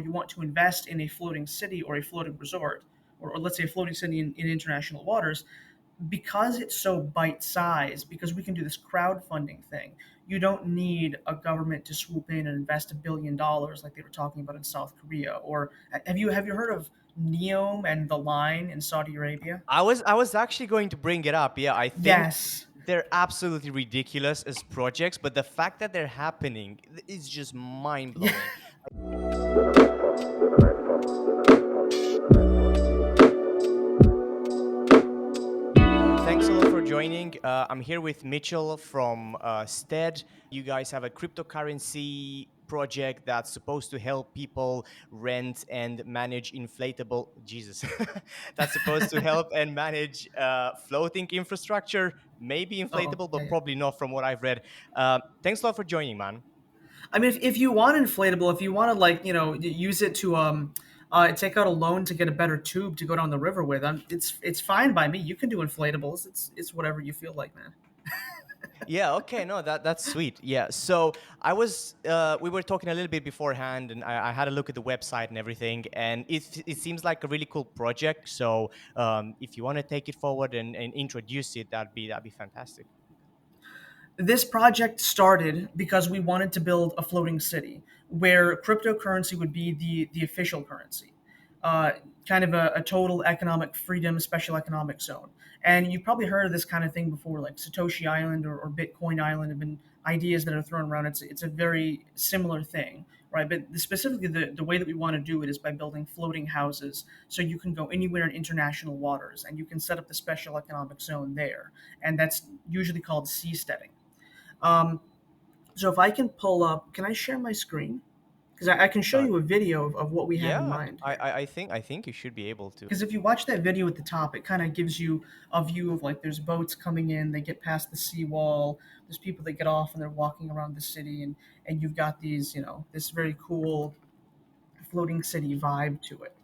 you want to invest in a floating city or a floating resort, or let's say a floating city in international waters, because it's so bite-sized, because we can do this crowdfunding thing, you don't need a government to swoop in and invest $1 billion like they were talking about in South Korea. Or have you heard of Neom and the Line in Saudi Arabia? I was actually going to bring it up. Yeah, I think Yes. they're absolutely ridiculous as projects, but the fact that they're happening is just mind Yeah. blowing. Thanks a lot for joining. I'm here with Mitchell from Stead. You guys have a cryptocurrency project that's supposed to help people rent and manage inflatable. Jesus, that's supposed to help and manage floating infrastructure. Maybe Oh, inflatable, yeah, but yeah. probably not from what I've read. Thanks a lot for joining, man. I mean, if you want inflatable, if you want to like use it to take out a loan to get a better tube to go down the river with, it's fine by me. You can do inflatables. It's whatever you feel like, man. Yeah, okay, no, that's sweet. Yeah, so we were talking a little bit beforehand, and I had a look at the website and everything, and it seems like a really cool project. So if you want to take it forward and introduce it, that'd be fantastic. This project started because we wanted to build a floating city where cryptocurrency would be the official currency, uh, kind of a total economic freedom, special economic zone. And you've probably heard of this kind of thing before, like Satoshi Island or Bitcoin Island have been ideas that are thrown around. It's a very similar thing, right? But specifically, the way that we want to do it is by building floating houses, so you can go anywhere in international waters and you can set up the special economic zone there, and that's usually called seasteading. Um, so if I can pull up, can I share my screen? Because I can show Uh, you a video of what we have in yeah, mind here. I think you should be able to. Because if you watch that video at the top, it kind of gives you a view of like there's boats coming in, they get past the seawall, there's people that get off and they're walking around the city, and you've got these, this very cool floating city vibe to it.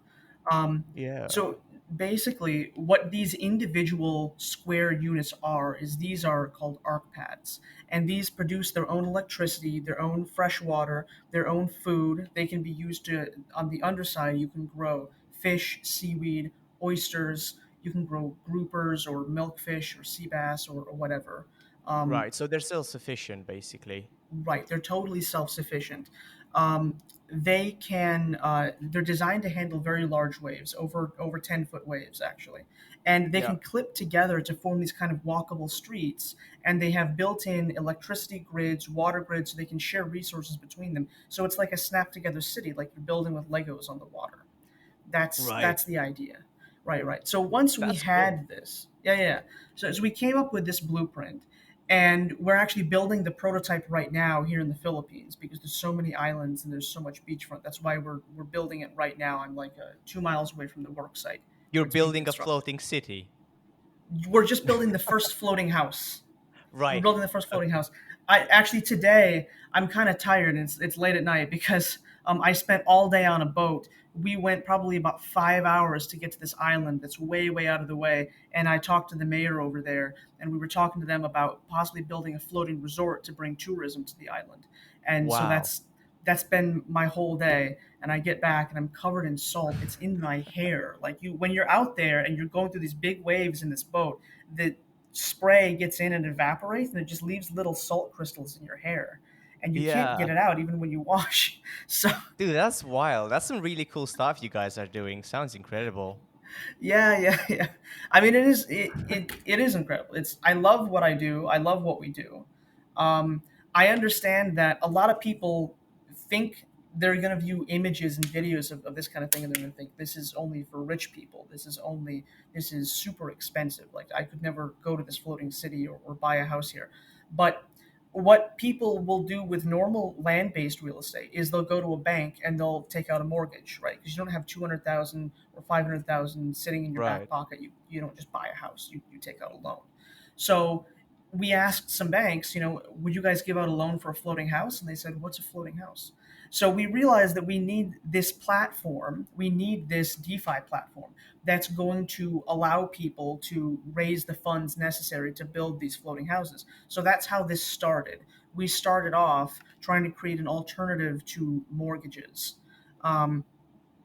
Yeah. So basically, what these individual square units are is these are called arc pads, and these produce their own electricity, their own fresh water, their own food. They can be used to on the underside. You can grow fish, seaweed, oysters. You can grow groupers or milkfish or sea bass or whatever. Um, Right. So they're still sufficient, basically. Right, they're totally self-sufficient. They can. They're designed to handle very large waves, over 10-foot waves actually, and they Yeah. can clip together to form these kind of walkable streets. And they have built-in electricity grids, water grids, so they can share resources between them. So it's like a snap-together city, like you're building with Legos on the water. Right. That's the idea. Right, right. So once we That's cool. had this, yeah, yeah. So we came up with this blueprint, and we're actually building the prototype right now here in the Philippines because there's so many islands and there's so much beachfront. That's why we're building it right now. I'm like 2 miles away from the work site You're where it's being building a constructed. floating city. We're just building the first floating house. We're Right. building the first floating Okay. house. I actually today I'm kind of tired and it's late at night because I spent all day on a boat. We went probably about 5 hours to get to this island that's way out of the way. And I talked to the mayor over there, and we were talking to them about possibly building a floating resort to bring tourism to the island. And so Wow. that's been my whole day. And I get back and I'm covered in salt. It's in my hair. Like you, when you're out there and you're going through these big waves in this boat, the spray gets in and evaporates, and it just leaves little salt crystals in your hair, and you can't get Yeah. it out even when you wash. So Dude, that's wild. That's some really cool stuff you guys are doing. Sounds incredible. yeah, yeah, yeah. I mean, it is incredible. It's I love what I do. I love what we do. Um, I understand that a lot of people think they're going to view images and videos of this kind of thing, and they're going to think this is only for rich people. This is super expensive. Like I could never go to this floating city or buy a house here. But what people will do with normal land-based real estate is they'll go to a bank and they'll take out a mortgage, right? Because you don't have 200,000 or 500,000 sitting in your back Right. pocket. You don't just buy a house. You take out a loan. So we asked some banks, would you guys give out a loan for a floating house? And they said, what's a floating house? So we realized that we need this platform. We need this DeFi platform that's going to allow people to raise the funds necessary to build these floating houses. So that's how this started. We started off trying to create an alternative to mortgages. And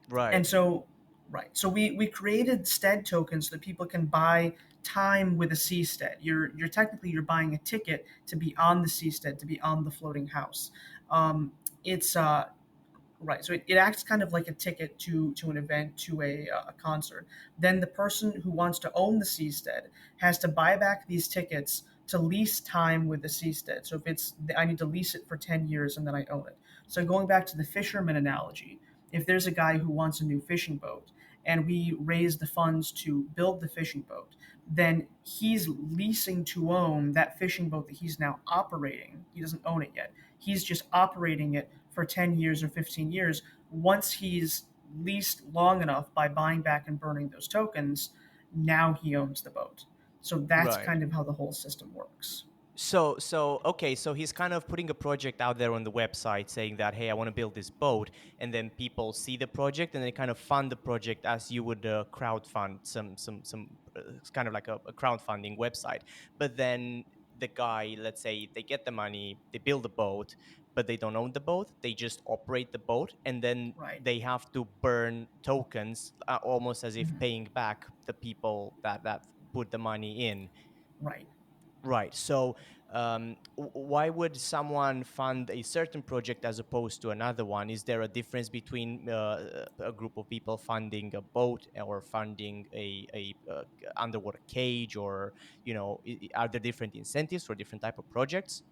Right. so, right. So we created Stead tokens so that people can buy time with a Seastead. You're technically you're buying a ticket to be on the Seastead, to be on the floating house. It's Right. So it acts kind of like a ticket to an event, to a concert. Then the person who wants to own the Seastead has to buy back these tickets to lease time with the Seastead. So if it's I need to lease it for 10 years and then I own it. So going back to the fisherman analogy, if there's a guy who wants a new fishing boat and we raise the funds to build the fishing boat, then he's leasing to own that fishing boat that he's now operating. He doesn't own it yet. He's just operating it for 10 years or 15 years. Once he's leased long enough by buying back and burning those tokens, now he owns the boat. So that's Right. kind of how the whole system works. So okay, so he's kind of putting a project out there on the website saying that, hey, I want to build this boat, and then people see the project and they kind of fund the project as you would crowdfund some it's kind of like a crowdfunding website. But then the guy, let's say they get the money, they build the boat, but they don't own the boat, they just operate the boat, and then Right. they have to burn tokens, almost as if Mhm. paying back the people that put the money in. Right. Right. So, why would someone fund a certain project as opposed to another one? Is there a difference between a group of people funding a boat or funding a underwater cage, or are there different incentives for different type of projects?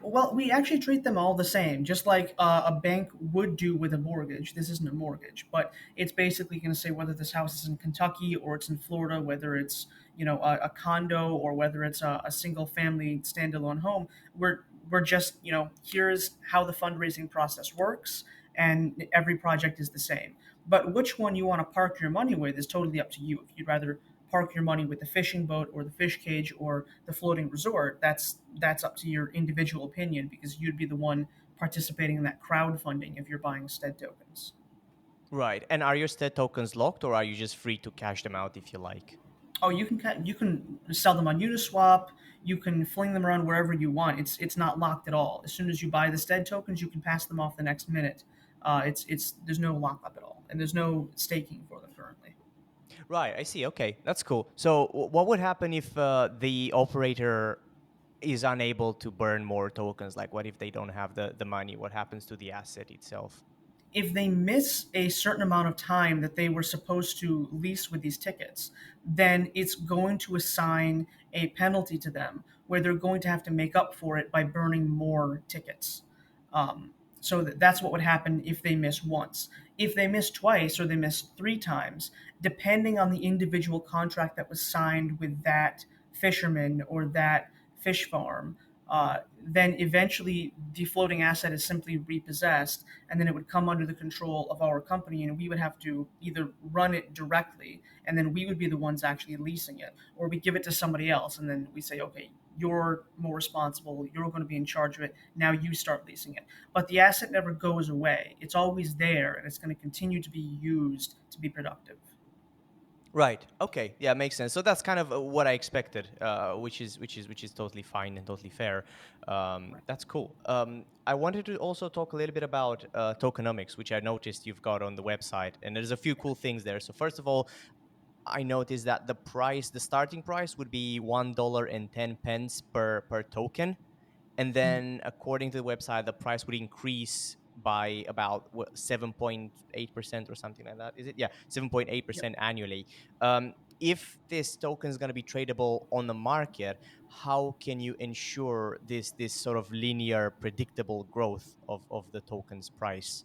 Well, we actually treat them all the same, just like a bank would do with a mortgage. This isn't a mortgage, but it's basically going to say whether this house is in Kentucky or it's in Florida, whether it's a condo or whether it's a single family standalone home. We're just here's how the fundraising process works, and every project is the same. But which one you want to park your money with is totally up to you. If you'd rather park your money with the fishing boat or the fish cage or the floating resort, that's up to your individual opinion because you'd be the one participating in that crowdfunding if you're buying stead tokens. Right. And are your Stead tokens locked, or are you just free to cash them out if you like? Oh, you can sell them on Uniswap. You can fling them around wherever you want. It's not locked at all. As soon as you buy the stead tokens, you can pass them off the next minute. It's there's no lockup at all, and there's no staking for them currently. Right. I see. Okay, that's cool. So, what would happen if the operator is unable to burn more tokens? Like, what if they don't have the money? What happens to the asset itself? If they miss a certain amount of time that they were supposed to lease with these tickets, then it's going to assign a penalty to them where they're going to have to make up for it by burning more tickets. So that's what would happen if they miss once. If they miss twice or they miss three times, depending on the individual contract that was signed with that fisherman or that fish farm, then eventually the floating asset is simply repossessed, and then it would come under the control of our company, and we would have to either run it directly, and then we would be the ones actually leasing it, or we give it to somebody else, and then we say, okay, you're more responsible, you're going to be in charge of it, now you start leasing it. But the asset never goes away, it's always there, and it's going to continue to be used to be productive. Right. Okay. Yeah, makes sense. So that's kind of what I expected, which is totally fine and totally fair. Right. That's cool. I wanted to also talk a little bit about tokenomics, which I noticed you've got on the website, and there's a few cool things there. So first of all, I noticed that the starting price would be $1.10 per token, and Mhm. then according to the website, the price would increase by about 7.8% or something like that. Is it? Yeah, seven point eight Yep. percent annually. If this token is going to be tradable on the market, how can you ensure this sort of linear, predictable growth of the token's price?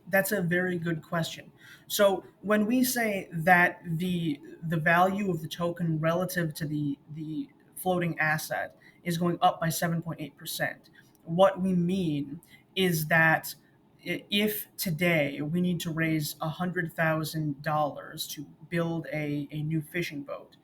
That's a very good question. So when we say that the value of the token relative to the floating asset is going up by 7.8%, what we mean is that if today we need to raise $100,000 to build a new fishing boat,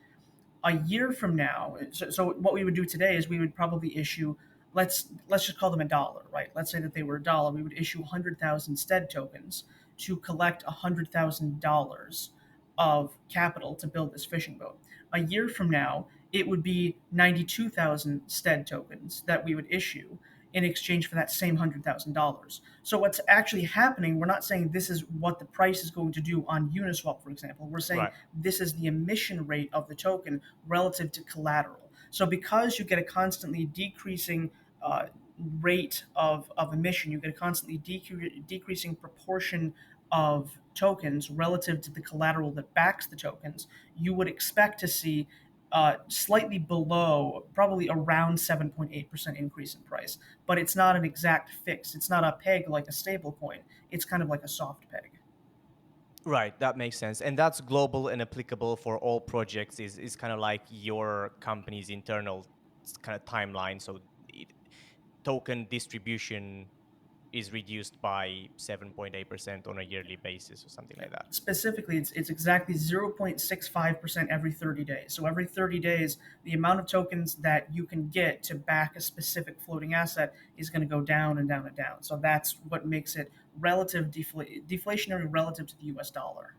a year from now, so what we would do today is we would probably issue, let's just call them a dollar, right? Let's say that they were a dollar. We would issue 100,000 stead tokens to collect $100,000 of capital to build this fishing boat. A year from now, it would be 92,000 stead tokens that we would issue. in exchange for that same $100,000. So what's actually happening, we're not saying this is what the price is going to do on Uniswap, for example. We're saying Right. this is the emission rate of the token relative to collateral. So because you get a constantly decreasing rate of emission, you get a constantly decreasing proportion of tokens relative to the collateral that backs the tokens, you would expect to see slightly below, probably around 7.8% increase in price. But it's not an exact fix. It's not a peg like a stable coin. It's kind of like a soft peg. Right, that makes sense. And that's global and applicable for all projects is kind of like your company's internal kind of timeline. So it, token distribution is reduced by 7.8% on a yearly basis or something like that. Specifically, it's exactly 0.65% every 30 days. So every 30 days, the amount of tokens that you can get to back a specific floating asset is going to go down and down and down. So that's what makes it deflationary relative to the US dollar.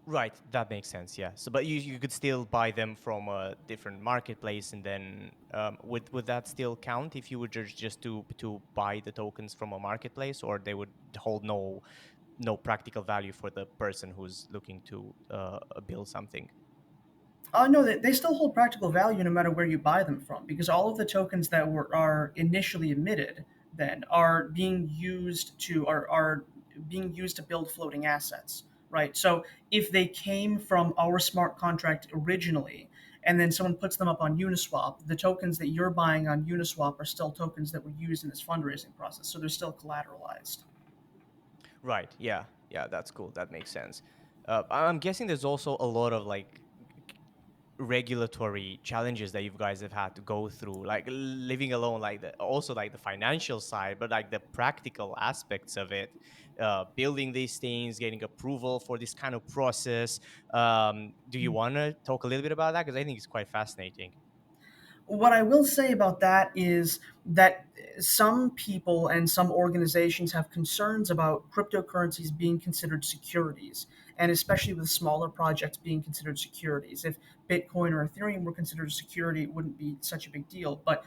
Right, that makes sense. Yeah. So, but you could still buy them from a different marketplace, and then would that still count if you were just to buy the tokens from a marketplace, or they would hold no practical value for the person who's looking to build something? No, they still hold practical value no matter where you buy them from, because all of the tokens that are initially emitted then are being used to build floating assets, right? So if they came from our smart contract originally, and then someone puts them up on Uniswap, the tokens that you're buying on Uniswap are still tokens that were used in this fundraising process, so they're still collateralized. Right. Yeah. Yeah. That's cool. That makes sense. I'm guessing there's also a lot of like regulatory challenges that you guys have had to go through, like living alone, like also like the financial side, but like the practical aspects of it, building these things, getting approval for this kind of process. Do you want to talk a little bit about that? Because I think it's quite fascinating. What I will say about that is that some people and some organizations have concerns about cryptocurrencies being considered securities, and especially with smaller projects being considered securities. If Bitcoin or Ethereum were considered a security, it wouldn't be such a big deal. But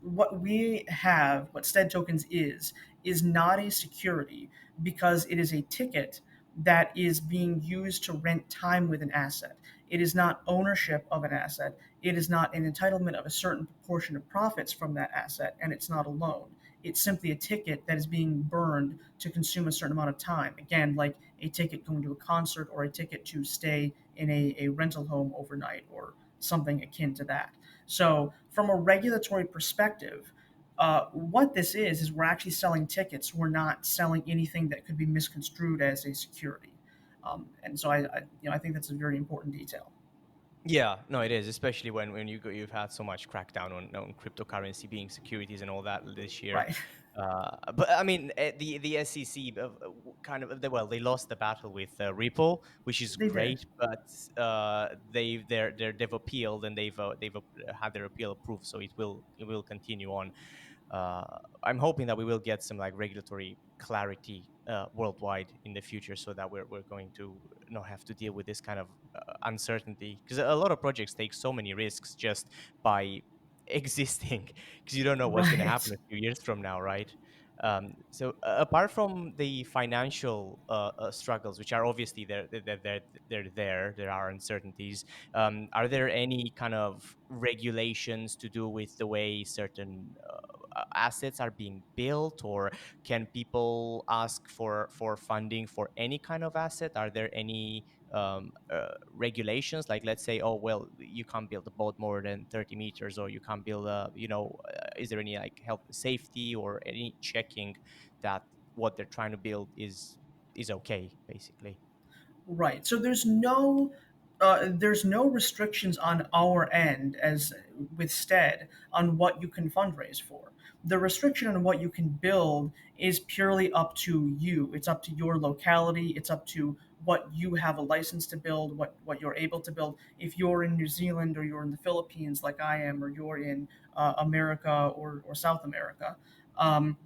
what we have, what Stead tokens is not a security because it is a ticket that is being used to rent time with an asset. It is not ownership of an asset. It is not an entitlement of a certain proportion of profits from that asset, and it's not a loan. It's simply a ticket that is being burned to consume a certain amount of time. Again, like a ticket going to a concert or a ticket to stay in a rental home overnight or something akin to that. So, from a regulatory perspective, what this is we're actually selling tickets. We're not selling anything that could be misconstrued as a security. And so I think that's a very important detail. Yeah, no, it is, especially when you've had so much crackdown on cryptocurrency being securities and all that this year. Right. But I mean, the SEC kind of they lost the battle with Ripple, which is They did. great, but they've appealed and they've had their appeal approved, so it will continue on. I'm hoping that we will get some like regulatory clarity worldwide in the future, so that we're going to not have to deal with this kind of uncertainty, because a lot of projects take so many risks just by existing, because you don't know what's going to happen Right. a few years from now, right? So apart from the financial struggles, which are obviously there are uncertainties. Are there any kind of regulations to do with the way certain assets are being built, or can people ask for funding for any kind of asset? Are there any regulations, like let's say, oh well, you can't build a boat more than 30 meters, or you can't build is there any like health safety or any checking that what they're trying to build is okay, basically? Right. So there's no restrictions on our end as with Stead on what you can fundraise for. The restriction on what you can build is purely up to you. It's up to your locality. It's up to what you have a license to build, what you're able to build. If you're in New Zealand or you're in the Philippines, like I am, or you're in America or South America, um,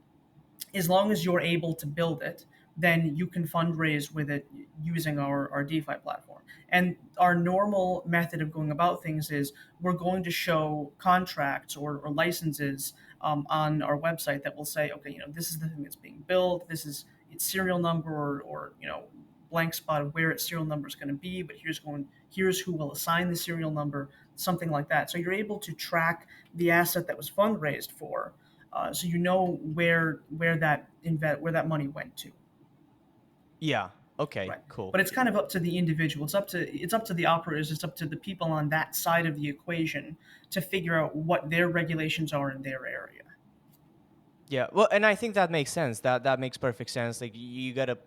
as long as you're able to build it, then you can fundraise with it using our DeFi platform. And our normal method of going about things is we're going to show contracts or licenses on our website that will say, okay, this is the thing that's being built. This is its serial number, or blank spot of where its serial number is going to be. But here's who will assign the serial number, something like that. So you're able to track the asset that was fundraised for, so you know where that money went to. Yeah. Okay. Right. Cool. But it's kind of up to the individual. It's up to the operators. It's up to the people on that side of the equation to figure out what their regulations are in their area. Yeah. Well, and I think that makes sense. That makes perfect sense. Like you gotta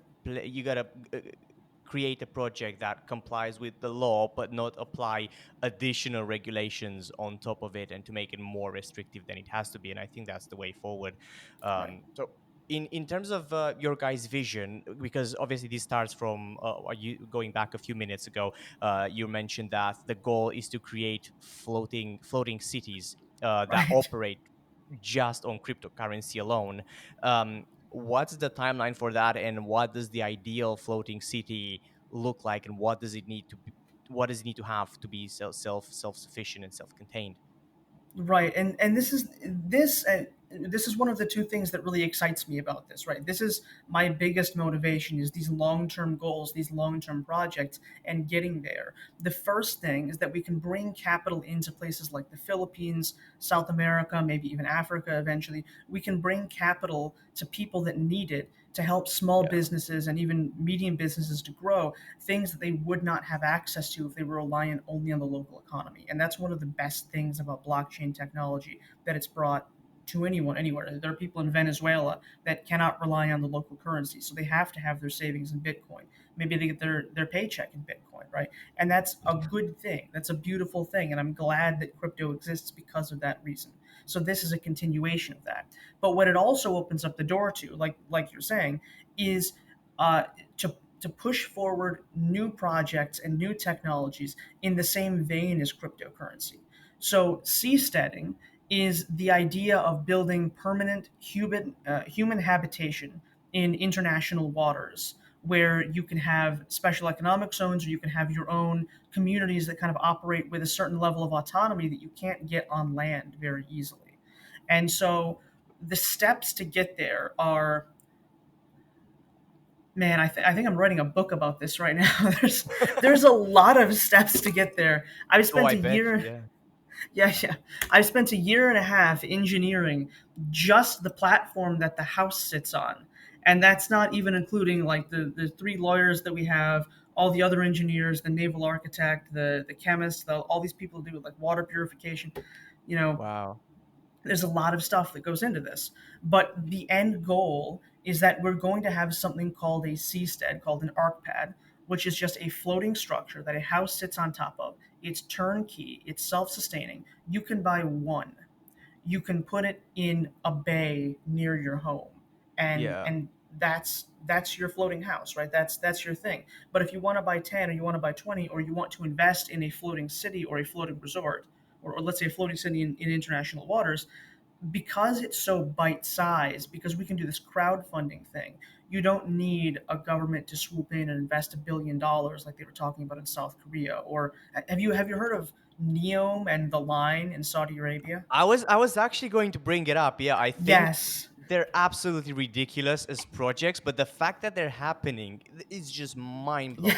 create a project that complies with the law, but not apply additional regulations on top of it, and to make it more restrictive than it has to be. And I think that's the way forward. Right. So. In terms of your guys' vision, because obviously this starts from you going back a few minutes ago, you mentioned that the goal is to create floating cities that Right. operate just on cryptocurrency alone. What's the timeline for that, and what does the ideal floating city look like, and what does it need to have to be self sufficient and self contained? Right, and this is one of the two things that really excites me about this. Right, this is my biggest motivation: is these long-term goals, these long-term projects, and getting there. The first thing is that we can bring capital into places like the Philippines, South America, maybe even Africa. Eventually, we can bring capital to people that need it to help small Yeah. businesses and even medium businesses to grow things that they would not have access to if they were reliant only on the local economy. And that's one of the best things about blockchain technology, that it's brought to anyone anywhere. There are people in Venezuela that cannot rely on the local currency, so they have to have their savings in Bitcoin. Maybe they get their paycheck in Bitcoin, right? And that's a good thing. That's a beautiful thing, and I'm glad that crypto exists because of that reason. So this is a continuation of that. But what it also opens up the door to, like you're saying, is uh, to push forward new projects and new technologies in the same vein as cryptocurrency. So seasteading is the idea of building permanent human habitation in international waters, where you can have special economic zones, or you can have your own communities that kind of operate with a certain level of autonomy that you can't get on land very easily. And so the steps to get there are, man, I think I'm writing a book about this right now. There's a lot of steps to get there. I've Oh, spent I a bet. year, Yeah. yeah, yeah. I've spent a year and a half engineering just the platform that the house sits on, and that's not even including like the three lawyers that we have, all the other engineers, the naval architect, the chemist, all these people who do like water purification. You know, Wow. there's a lot of stuff that goes into this, but the end goal is that we're going to have something called a seastead, called an arc pad, which is just a floating structure that a house sits on top of. It's turnkey, it's self-sustaining. You can buy one, you can put it in a bay near your home, and Yeah. and that's your floating house, right? That's your thing. But if you want to buy 10, or you want to buy 20, or you want to invest in a floating city or a floating resort, or let's say a floating city in international waters, because it's so bite sized, because we can do this crowdfunding thing, you don't need a government to swoop in and invest $1 billion like they were talking about in South Korea. Or have you heard of Neom and the Line in Saudi Arabia? I was actually going to bring it up. Yeah, I think Yes. they're absolutely ridiculous as projects, but the fact that they're happening is just mind Yeah. blowing.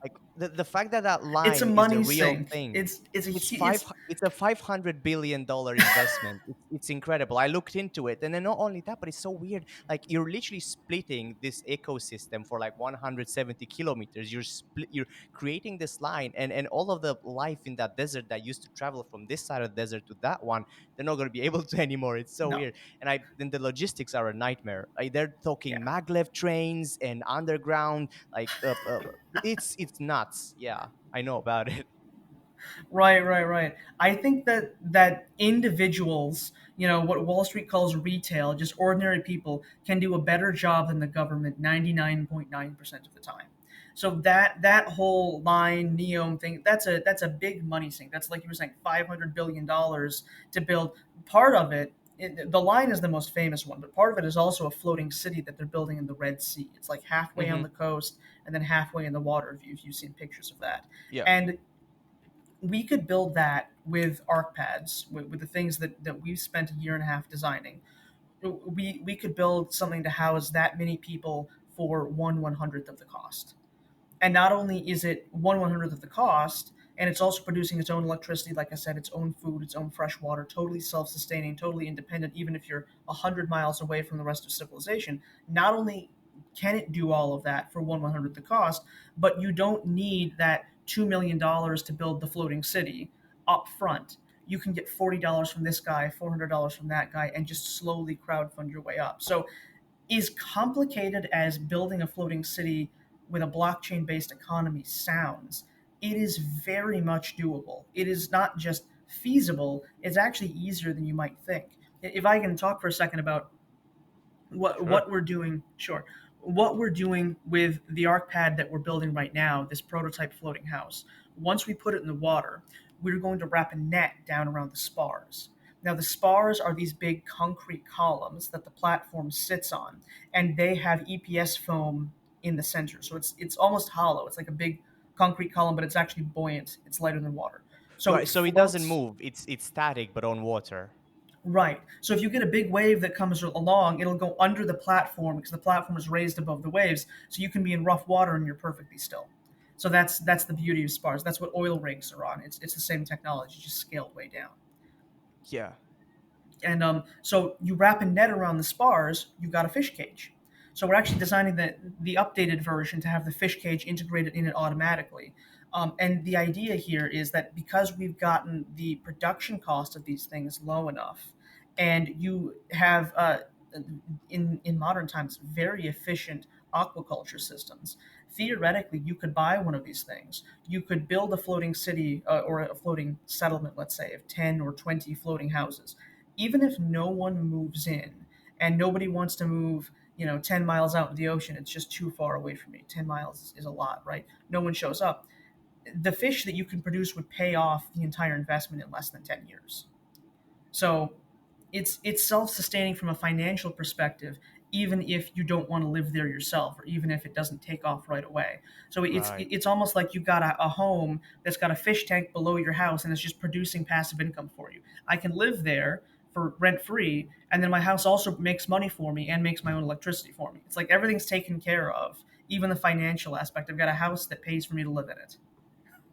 Like the fact that that It's a line is a money real sink. thing. It's a It's it's it's a $500 billion investment. It's incredible. I looked into it, and then not only that, but it's so weird. Like you're literally splitting this ecosystem for like 170 kilometers. You're creating this line, and all of the life in that desert that used to travel from this side of the desert to that one, they're not going to be able to anymore. It's so no. weird. And I then the logistics are a nightmare. Like they're talking Yeah. maglev trains and underground. Like it's nuts. Yeah, I know about it. Right, right, right. I think that individuals, what Wall Street calls retail, just ordinary people, can do a better job than the government 99.9% of the time. So that whole line Neom thing, that's a big money sink. That's, like you were saying, $500 billion to build. Part of the line is the most famous one, but part of it is also a floating city that they're building in the Red Sea. It's like halfway on Hmm. the coast and then halfway in the water. If you've seen pictures of that, Yeah. and We could build that with arc pads, with the things that we've spent a year and a half designing. We could build something to house that many people for 1/100th of the cost. And not only is it 1/100th of the cost, and it's also producing its own electricity, like I said, its own food, its own fresh water, totally self-sustaining, totally independent, even if you're 100 miles away from the rest of civilization. Not only can it do all of that for 1/100th the cost, but you don't need that $2 million to build the floating city up front. You can get $40 from this guy, $400 from that guy, and just slowly crowdfund your way up. So as complicated as building a floating city with a blockchain based economy sounds, it is very much doable. It is not just feasible, it's actually easier than you might think. If I can talk for a second about Sure. what we're doing, sure. What we're doing with the arc pad that we're building right now, this prototype floating house. Once we put it in the water, we're going to wrap a net down around the spars. Now the spars are these big concrete columns that the platform sits on, and they have EPS foam in the center. So it's almost hollow. It's like a big concrete column, but it's actually buoyant. It's lighter than water. So Right. it So it doesn't floats. move. It's static, but on water. Right. So if you get a big wave that comes along, it'll go under the platform because the platform is raised above the waves. So you can be in rough water and you're perfectly still. So that's the beauty of spars. That's what oil rigs are on. It's the same technology, just scaled way down. Yeah. And so you wrap a net around the spars, you've got a fish cage. So we're actually designing the updated version to have the fish cage integrated in it automatically. And the idea here is that because we've gotten the production cost of these things low enough, and you have in modern times very efficient aquaculture systems. Theoretically, you could buy one of these things. You could build a floating city or a floating settlement, let's say, of 10 or 20 floating houses. Even if no one moves in and nobody wants to move, 10 miles out in the ocean, it's just too far away from me. 10 miles is a lot, right? No one shows up. The fish that you can produce would pay off the entire investment in less than 10 years. So it's self-sustaining from a financial perspective, even if you don't want to live there yourself, or even if it doesn't take off right away. So Right. it's almost like you've got a home that's got a fish tank below your house and it's just producing passive income for you. I can live there for rent free, and then my house also makes money for me and makes my own electricity for me. It's like everything's taken care of, even the financial aspect. I've got a house that pays for me to live in it.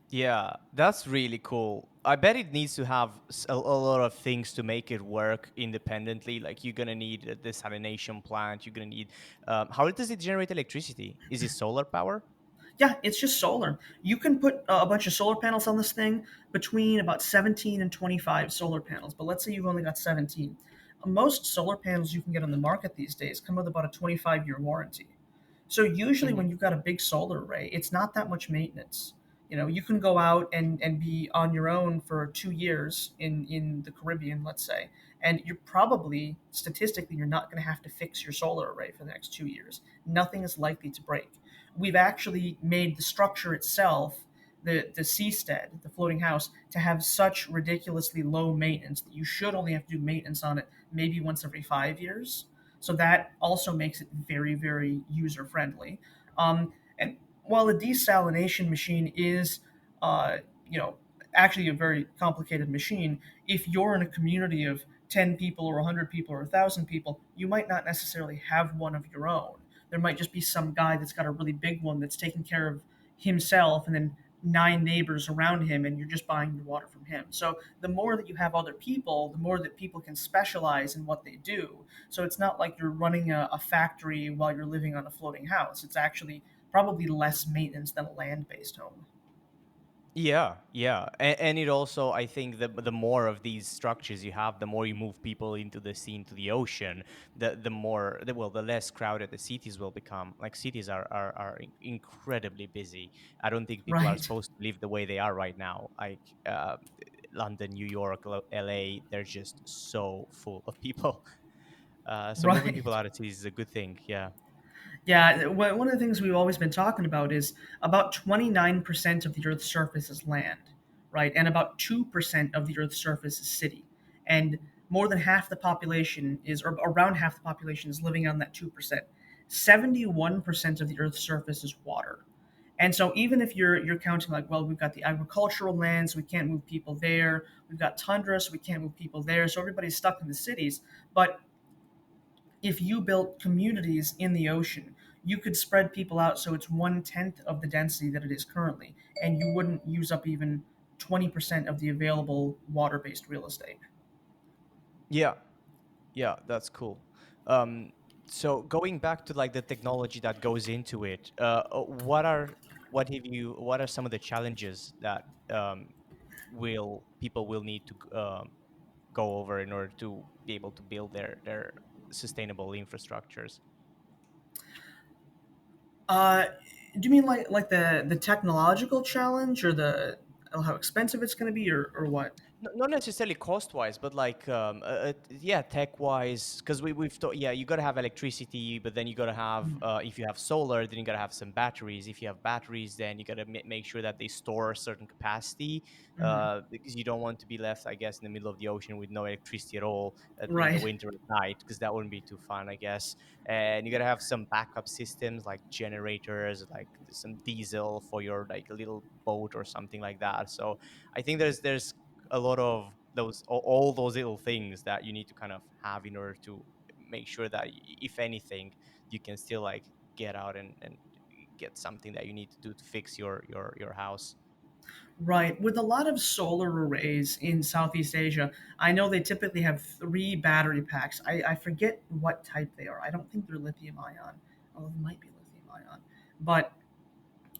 Yeah, that's really cool. I bet it needs to have a lot of things to make it work independently. Like you're gonna need a desalination plant. You're gonna need. How does it generate electricity? Is it solar power? Yeah, it's just solar. You can put a bunch of solar panels on this thing, between about 17 and 25 solar panels. But let's say you've only got 17. Most solar panels you can get on the market these days come with about a 25-year warranty. So usually Hmm. when you've got a big solar array, it's not that much maintenance. You can go out and be on your own for 2 years in the Caribbean, let's say, and you're probably, statistically, you're not going to have to fix your solar array for the next 2 years. Nothing is likely to break. We've actually made the structure itself, the Seastead, the floating house, to have such ridiculously low maintenance that you should only have to do maintenance on it maybe once every 5 years. So that also makes it very, very user friendly. And while a desalination machine is, uh, you know, actually a very complicated machine, if you're in a community of 10 people or 100 people or 1,000 people, you might not necessarily have one of your own. There might just be some guy that's got a really big one that's taking care of himself and then nine neighbors around him, and you're just buying your water from him. So the more that you have other people, the more that people can specialize in what they do. So it's not like you're running a factory while you're living on a floating house. It's actually probably less maintenance than a land based home. Yeah, yeah, and it also, I think, the more of these structures you have, the more you move people into the sea, into the ocean, the more, the less crowded the cities will become. Like cities are incredibly busy. I don't think people are Right, supposed to live the way they are right now. Like London, New York, LA, they're just so full of people. So moving people right. out of cities is a good thing. Yeah. Yeah, one of the things we've always been talking about is about 29% of the Earth's surface is land, right? And about 2% of the Earth's surface is city. And more than half the population is, or around half the population is living on that 2%. 71% of the Earth's surface is water. And so even if you're counting like, well, we've got the agricultural lands, we can't move people there. We've got tundra, so we can't move people there. So everybody's stuck in the cities. But if you built communities in the ocean, you could spread people out so it's 1/10 of the density that it is currently, and you wouldn't use up even 20% of the available water-based real estate. Yeah, yeah, that's cool. Um, so going back to like the technology that goes into it, what are some of the challenges that will people will need to go over in order to be able to build their sustainable infrastructures? Uh, do you mean like the technological challenge, or the how expensive it's going to be, or what? Not necessarily cost wise, but like yeah, tech wise, because we've thought, yeah, you got to have electricity, but then you got to have if you have solar, then you got to have some batteries. If you have batteries, then you got to make sure that they store a certain capacity, Mhm. because you don't want to be left, I guess, in the middle of the ocean with no electricity at all in the Right. winter at night, because that wouldn't be too fun, I guess. And you got to have some backup systems like generators, like some diesel for your like a little boat or something like that. So I think there's a lot of those all those little things that you need to kind of have in order to make sure that if anything you can still like get out and get something that you need to do to fix your house. Right. With a lot of solar arrays in Southeast Asia, I know they typically have three battery packs. I forget what type they are. I don't think they're lithium ion, although they might be lithium ion. But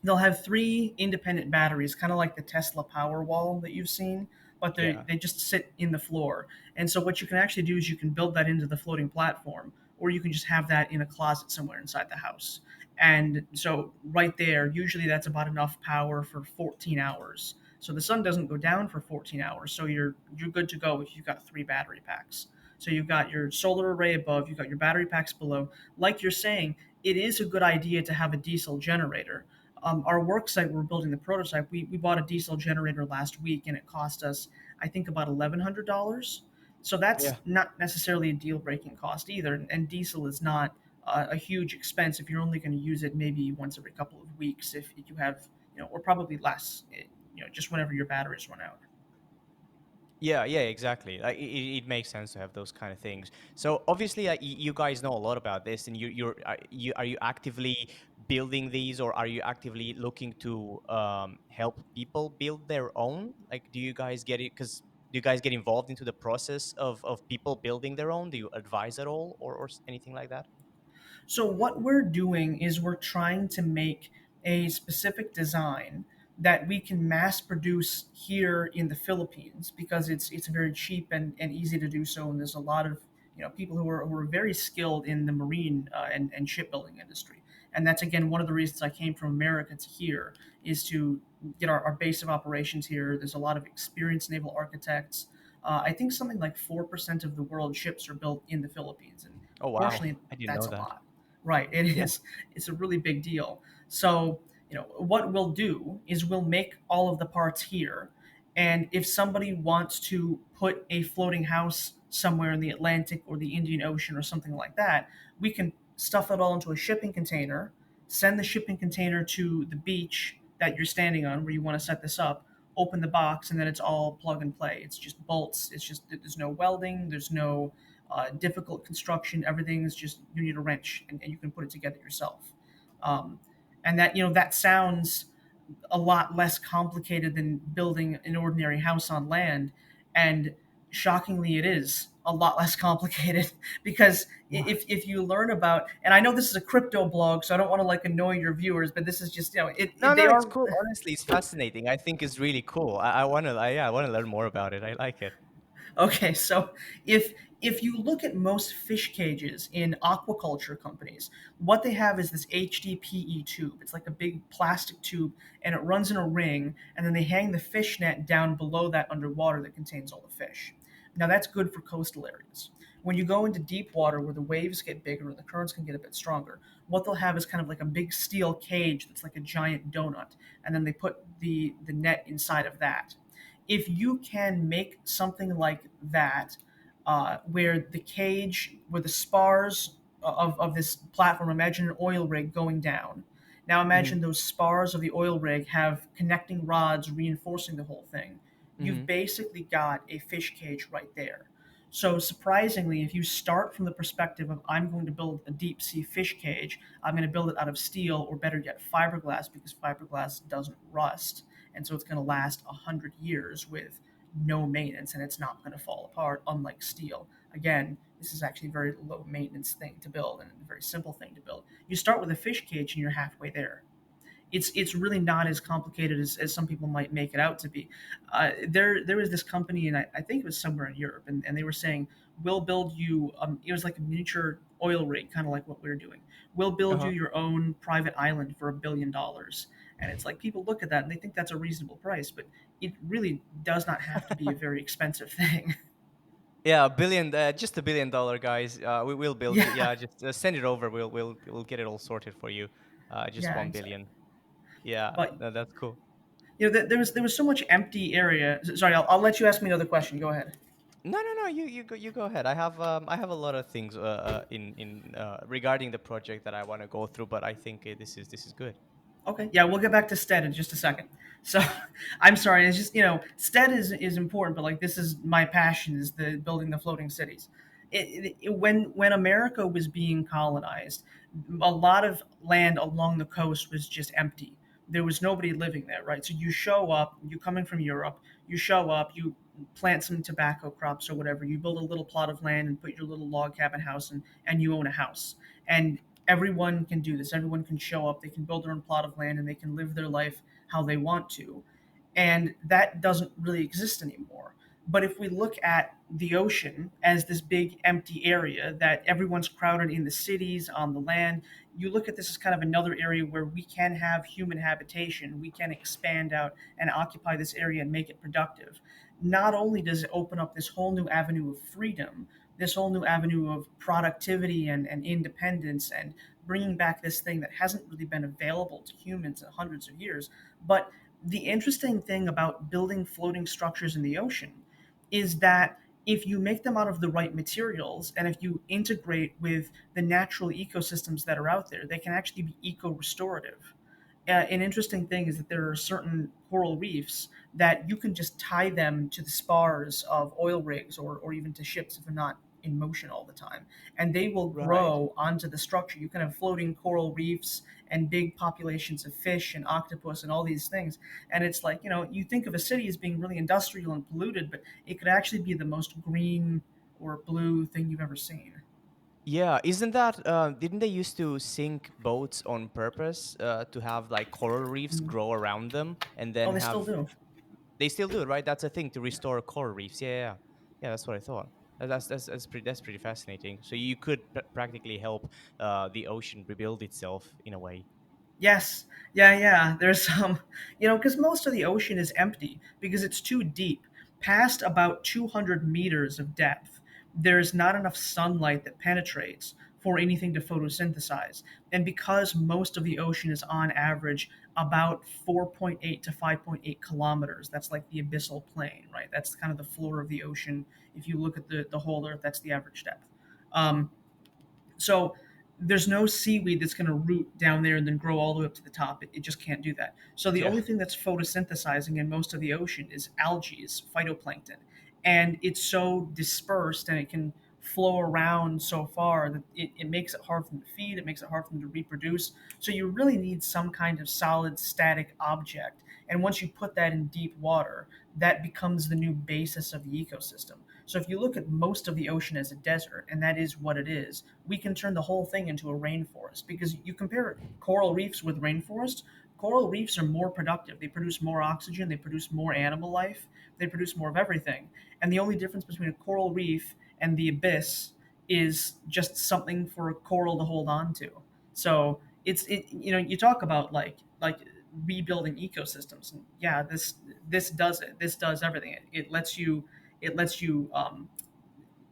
they'll have three independent batteries, kind of like the Tesla Powerwall that you've seen, but Yeah. they just sit in the floor. And so what you can actually do is you can build that into the floating platform, or you can just have that in a closet somewhere inside the house. And so right there, usually that's about enough power for 14 hours. So the sun doesn't go down for 14 hours. So you're good to go if you've got three battery packs. So you've got your solar array above, you've got your battery packs below. Like you're saying, it is a good idea to have a diesel generator. Our work site, we're building the prototype. We bought a diesel generator last week, and it cost us, I think, about $1,100. So that's Yeah. not necessarily a deal breaking cost either. And diesel is not a huge expense if you're only going to use it maybe once every couple of weeks, if you have, or probably less, just whenever your batteries run out. Yeah, yeah, exactly. Like it makes sense to have those kind of things. So obviously, you guys know a lot about this, and are you actively building these, or are you actively looking to help people build their own? Like, do you guys get it? Because do you guys get involved into the process of people building their own? Do you advise at all, or anything like that? So what we're doing is we're trying to make a specific design that we can mass produce here in the Philippines, because it's very cheap and easy to do so, and there's a lot of people who are very skilled in the marine and shipbuilding industry. And that's again one of the reasons I came from America to here, is to get our base of operations here. There's a lot of experienced naval architects. I think something like 4% of the world ships are built in the Philippines, and Oh wow, proportionally I didn't that's know a that. lot. Right, it Yeah. is. It's a really big deal. So, what we'll do is we'll make all of the parts here. And if somebody wants to put a floating house somewhere in the Atlantic or the Indian Ocean or something like that, we can stuff it all into a shipping container, send the shipping container to the beach that you're standing on where you want to set this up, open the box, and then it's all plug and play. It's just bolts. It's just, there's no welding, there's no difficult construction. Everything is just, you need a wrench, and you can put it together yourself. Um, and that, that sounds a lot less complicated than building an ordinary house on land. And shockingly, it is a lot less complicated because if you learn about, and I know this is a crypto blog, so I don't want to like annoy your viewers, but this is just, No, they no, it's are. cool. Honestly, it's fascinating. I think it's really cool. I want to, yeah, I want to learn more about it. I like it. Okay, so if you look at most fish cages in aquaculture companies, what they have is this HDPE tube. It's like a big plastic tube, and it runs in a ring, and then they hang the fish net down below that underwater that contains all the fish. Now that's good for coastal areas. When you go into deep water where the waves get bigger and the currents can get a bit stronger, what they'll have is kind of like a big steel cage that's like a giant donut, and then they put the net inside of that. If you can make something like that, where the cage, where the spars of this platform, imagine an oil rig going down, Now Mm-hmm. imagine those spars of the oil rig have connecting rods reinforcing the whole thing. You've Mm-hmm. basically got a fish cage right there. So surprisingly, if you start from the perspective of I'm going to build a deep sea fish cage, I'm going to build it out of steel or better yet fiberglass because fiberglass doesn't rust, and so it's going to last 100 years with no maintenance and it's not going to fall apart, unlike steel. Again, this is actually a very low maintenance thing to build and a very simple thing to build. You start with a fish cage and you're halfway there. It's really not as complicated as some people might make it out to be. There was this company, and I think it was somewhere in Europe, and they were saying, "We'll build you." It was like a miniature oil rig, kind of like what we're doing. We'll build you Uh-huh. your own private island for $1 billion, and it's like people look at that and they think that's a reasonable price, but it really does not have to be a very expensive thing. Yeah, a billion, just $1 billion, guys. We will build you. Yeah, Yeah, just send it over. We'll get it all sorted for you. Just yeah, 1 billion. exactly. Yeah, But no, that's cool. there was so much empty area. Sorry, I'll let you ask me another question. Go ahead. No, no, no. You go ahead. I have a lot of things in regarding the project that I want to go through, but I think this is good. Okay, yeah, we'll get back to Stead in just a second. So, I'm sorry. It's just Stead is important, but like this is my passion is the building the floating cities. When America was being colonized, a lot of land along the coast was just empty. There was nobody living there, right? So you show up, you come in from Europe, you show up, you plant some tobacco crops or whatever, you build a little plot of land and put your little log cabin house and you own a house. And everyone can do this. Everyone can show up. They can build their own plot of land and they can live their life how they want to. And that doesn't really exist anymore. But if we look at the ocean as this big empty area that everyone's crowded in the cities, on the land, you look at this as kind of another area where we can have human habitation. We can expand out and occupy this area and make it productive. Not only does it open up this whole new avenue of freedom, this whole new avenue of productivity and independence and bringing back this thing that hasn't really been available to humans in hundreds of years. But the interesting thing about building floating structures in the ocean is that if you make them out of the right materials and if you integrate with the natural ecosystems that are out there, they can actually be eco restorative. An interesting thing is that there are certain coral reefs that you can just tie them to the spars of oil rigs or even to ships if they're not in motion all the time. And they will Right. grow onto the structure. You can have floating coral reefs and big populations of fish and octopus and all these things. And it's like, you think of a city as being really industrial and polluted, but it could actually be the most green or blue thing you've ever seen. Yeah, isn't that didn't they used to sink boats on purpose to have like coral reefs Mhm. grow around them and Oh, then they still have do. they still do it, right? That's a thing to restore coral reefs. Yeah, yeah, yeah. Yeah, that's what I thought. That's pretty fascinating. So you could practically help the ocean rebuild itself in a way. Yes. Yeah, yeah. There's some, because most of the ocean is empty because it's too deep. Past about 200 meters of depth, there's not enough sunlight that penetrates for anything to photosynthesize. And because most of the ocean is on average about 4.8 to 5.8 kilometers, that's like the abyssal plain, right? That's kind of the floor of the ocean. If you look at the whole Earth, that's the average depth. Um, so there's no seaweed that's going to root down there and then grow all the way up to the top. It just can't do that. So the Yeah. only thing that's photosynthesizing in most of the ocean is algae, is phytoplankton. And it's so dispersed and it can flow around so far that it makes it hard for them to feed, it makes it hard for them to reproduce. So you really need some kind of solid static object. And once you put that in deep water, that becomes the new basis of the ecosystem. So if you look at most of the ocean as a desert, and that is what it is, we can turn the whole thing into a rainforest because you compare coral reefs with rainforest. Coral reefs are more productive. They produce more oxygen, they produce more animal life, they produce more of everything. And the only difference between a coral reef and the abyss is just something for a coral to hold on to. So you talk about like rebuilding ecosystems, and yeah, this does it. This does everything. It lets you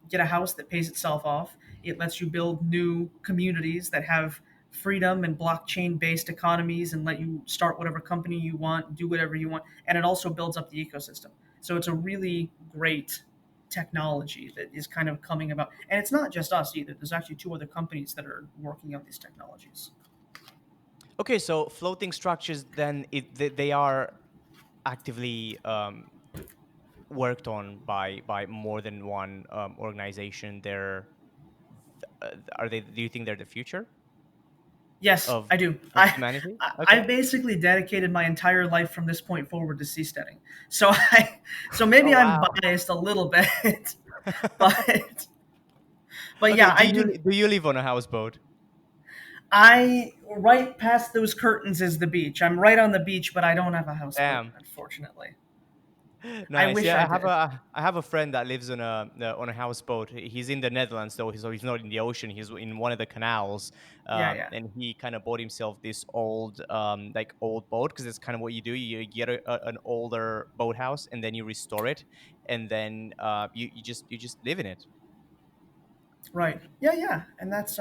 get a house that pays itself off. It lets you build new communities that have freedom and blockchain based economies and let you start whatever company you want, do whatever you want. And it also builds up the ecosystem. So it's a really great technology that is kind of coming about. And it's not just us either. There's actually two other companies that are working on these technologies. Okay, so floating structures then they are actively worked on by more than one organization. They're are they? Do you think they're the future Yes, of I do. humanity? I Okay. basically dedicated my entire life from this point forward to seasteading. So so Oh maybe I'm wow. biased a little bit, but Okay. yeah, I do. Do you live on a houseboat? I right past those curtains is the beach. I'm right on the beach, but I don't have a houseboat, Damn. unfortunately. I Nice. wish Yeah, I did. I have a friend that lives on a houseboat. He's in the Netherlands though, so he's not in the ocean. He's in one of the canals, Yeah, yeah. and he kind of bought himself this old like old boat because it's kind of what you do. You get an older boathouse and then you restore it, and then you just live in it. Right. Yeah, yeah. And that's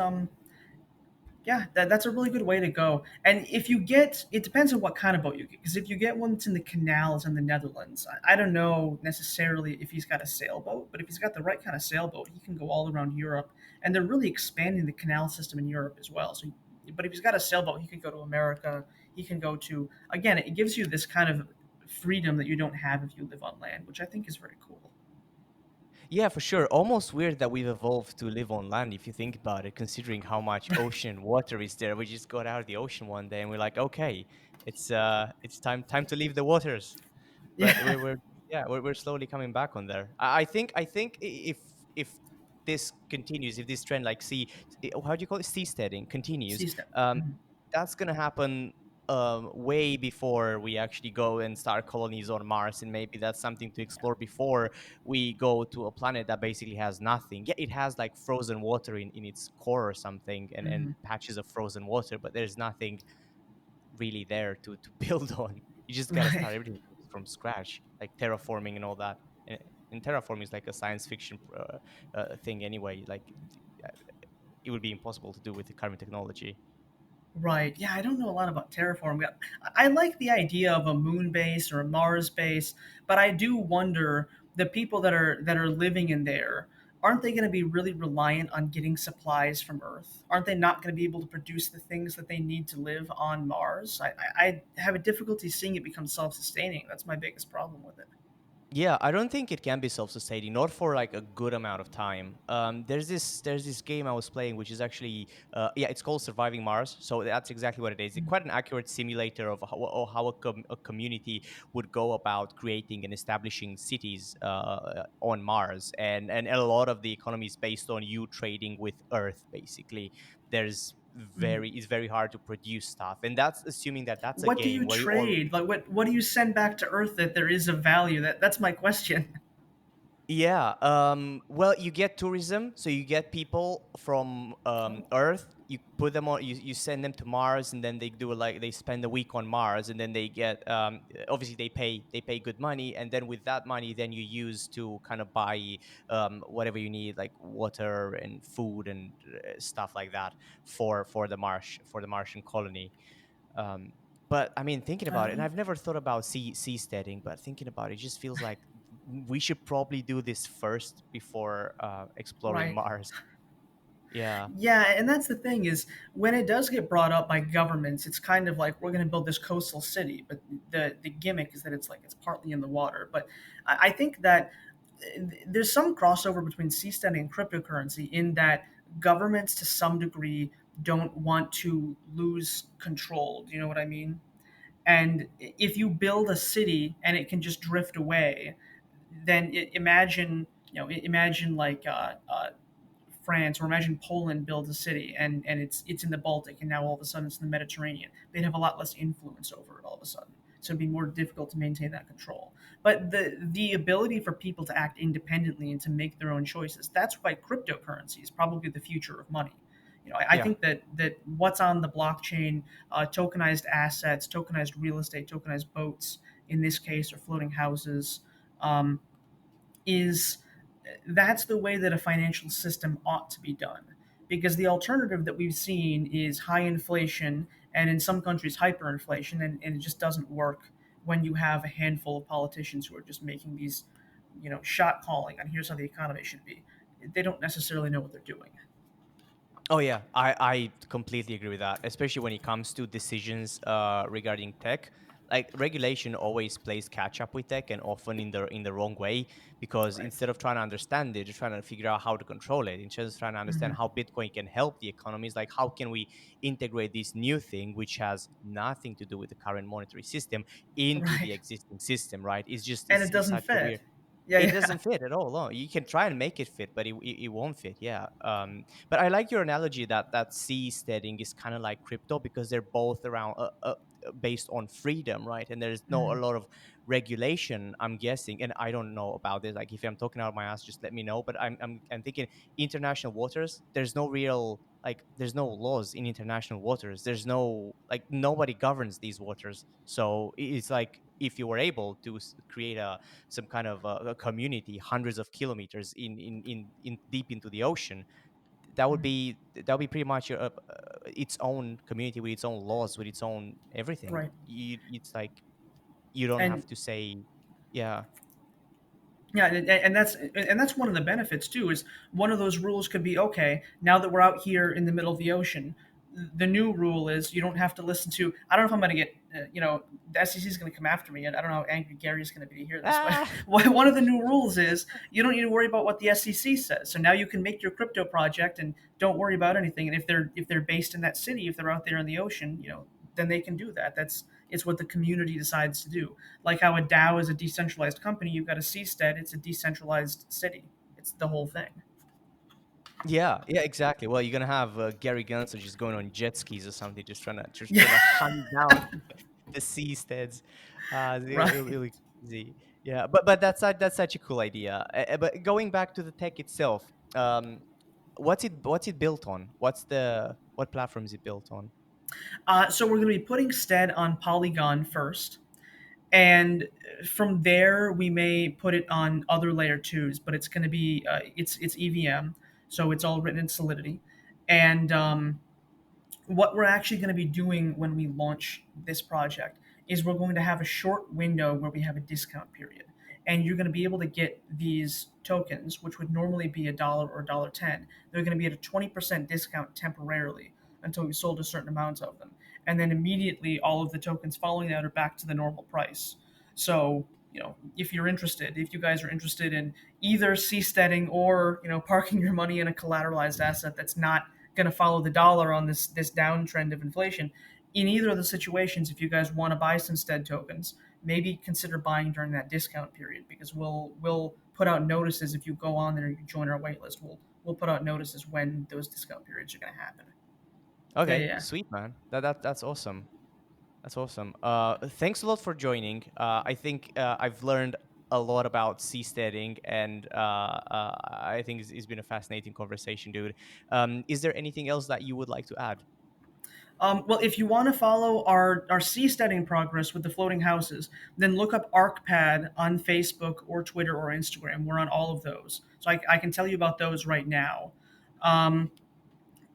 yeah, that's a really good way to go. And if you get, it depends on what kind of boat you get. Because if you get one that's in the canals in the Netherlands, I don't know necessarily if he's got a sailboat, but if he's got the right kind of sailboat, he can go all around Europe. And they're really expanding the canal system in Europe as well. So, but if he's got a sailboat, he could go to America. He can go to, again, it gives you this kind of freedom that you don't have if you live on land, which I think is very cool. Yeah, for sure. Almost weird that we've evolved to live on land if you think about it, considering how much ocean water is there. We just got out of the ocean one day and we're like, okay, it's time to leave the waters. But Yeah, we're yeah, we're slowly coming back on there. I think if this continues, if this trend like how do you call it, seasteading continues, sea step. um, that's gonna happen way before we actually go and start colonies on Mars, and maybe that's something to explore before we go to a planet that basically has nothing. Yeah, it has like frozen water in its core or something, and Mhm. patches of frozen water, but there's nothing really there to build on. You just got to Right. start everything from scratch, like terraforming and all that. And terraforming is like a science fiction thing anyway. Like uh, it would be impossible to do with the current technology. Right. Yeah, I don't know a lot about terraforming. I like the idea of a moon base or a Mars base, but I do wonder the people that are living in there, aren't they going to be really reliant on getting supplies from Earth? Aren't they not going to be able to produce the things that they need to live on Mars? I have a difficulty seeing it become self-sustaining. That's my biggest problem with it. Yeah, I don't think it can be self-sustaining, not for like a good amount of time. There's this game I was playing, which is actually yeah, it's called Surviving Mars. So that's exactly what it is. It's quite an accurate simulator of how a community would go about creating and establishing cities on Mars, and a lot of the economy is based on you trading with Earth. Basically, there's Mhm. very it's very hard to produce stuff, and that's assuming that that's a What do you game where you all. trade? Like what do you send back to Earth that there is of value? That's my question. Yeah. Well, you get tourism, so you get people from Earth. You put them on. You send them to Mars, and then they do like they spend a week on Mars, and then they get obviously they pay good money, and then with that money, then you use to kind of buy whatever you need, like water and food and stuff like that for the Martian colony. Um, but I mean, thinking about it, and Uh, I've never thought about seasteading, but thinking about it, it just feels like we should probably do this first before exploring right. Mars. Yeah, Yeah, and that's the thing is when it does get brought up by governments, it's kind of like we're going to build this coastal city, but the gimmick is that it's like it's partly in the water. But I think that there's some crossover between seasteading and cryptocurrency in that governments to some degree don't want to lose control. Do you know what I mean? And if you build a city and it can just drift away, then imagine imagine like France, or imagine Poland builds a city and it's in the Baltic and now all of a sudden it's in the Mediterranean. They'd have a lot less influence over it all of a sudden. So it'd be more difficult to maintain that control. But the ability for people to act independently and to make their own choices, that's why cryptocurrency is probably the future of money. I yeah. think that what's on the blockchain, tokenized assets, tokenized real estate, tokenized boats, in this case, or floating houses, um, is that's the way that a financial system ought to be done. Because the alternative that we've seen is high inflation and in some countries hyperinflation, and it just doesn't work when you have a handful of politicians who are just making these, shot calling on here's how the economy should be. They don't necessarily know what they're doing. Oh yeah, I completely agree with that, especially when it comes to decisions regarding tech. Like regulation always plays catch up with tech, and often in the wrong way, because Right. instead of trying to understand it, you're trying to figure out how to control it. Instead of trying to understand Hmm. how Bitcoin can help the economy, it's like how can we integrate this new thing, which has nothing to do with the current monetary system, into the Right. existing system, right? It's just And it it's doesn't such a weird. fit. Yeah, It yeah. doesn't fit at all. No, you can try and make it fit, but it won't fit. Yeah. But I like your analogy that seasteading is kind of like crypto because they're both around based on freedom, right? And there's no a Hmm. lot of regulation, I'm guessing. And I don't know about this. Like if I'm talking out of my ass, just let me know. But I'm thinking international waters. There's no real like there's no laws in international waters. There's no like nobody governs these waters. So it's like if you were able to create some kind of a community hundreds of kilometers in deep into the ocean, that would be pretty much its own community with its own laws, with its own everything. Right. It's like you don't And have to say, yeah. yeah, and that's one of the benefits too. Is one of those rules could be okay. Now that we're out here in the middle of the ocean, the new rule is you don't have to listen to. I don't know if I'm going to get, the SEC is going to come after me, and I don't know how angry Gary's going to be to hear this. But Ah, one of the new rules is you don't need to worry about what the SEC says. So now you can make your crypto project and don't worry about anything. And if they're based in that city, if they're out there in the ocean, then they can do that. It's what the community decides to do. Like how a DAO is a decentralized company, you've got a Seastead, it's a decentralized city. It's the whole thing. yeah, yeah, exactly. Well, you're gonna have Gary Gensler just going on jet skis or something, just Yeah, trying to hunt down the seasteads. right. It'll be crazy. Yeah, but that's such a cool idea. But going back to the tech itself, what's it built on? What platform is it built on? So we're going to be putting Stead on Polygon first, and from there we may put it on other layer twos. But it's going to be it's EVM, so it's all written in Solidity, and what we're actually going to be doing when we launch this project is we're going to have a short window where we have a discount period, and you're going to be able to get these tokens, which would normally be $1 or $1.10. They're going to be at a 20% discount temporarily until we sold a certain amount of them, and then immediately all of the tokens following that are back to the normal price. So if you're interested, if you guys are interested in either seasteading or parking your money in a collateralized asset that's not going to follow the dollar on this downtrend of inflation. In either of the situations, if you guys want to buy some Stead tokens, maybe consider buying during that discount period because we'll put out notices if you go on there and you join our waitlist. We'll put out notices when those discount periods are going to happen. Yeah, yeah, Okay, yeah. sweet man. That's awesome. That's awesome. Thanks a lot for joining. I think I've learned a lot about seasteading, and I think it's been a fascinating conversation, dude. Is there anything else that you would like to add? Well, if you want to follow our seasteading progress with the floating houses, then look up ArcPad on Facebook or Twitter or Instagram. We're on all of those, so I can tell you about those right now. Um,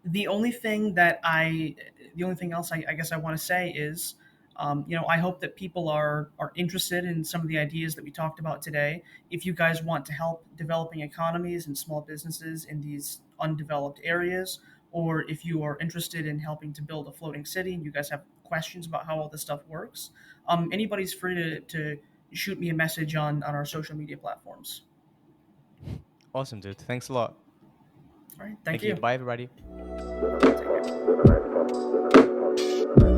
the only thing that the only thing else I guess I want to say is, I hope that people are interested in some of the ideas that we talked about today. If you guys want to help developing economies and small businesses in these undeveloped areas, or if you are interested in helping to build a floating city and you guys have questions about how all this stuff works, anybody's free to shoot me a message on our social media platforms. Awesome, dude. Thanks a lot. All right, thank Thank you. you. Bye, everybody. Take care.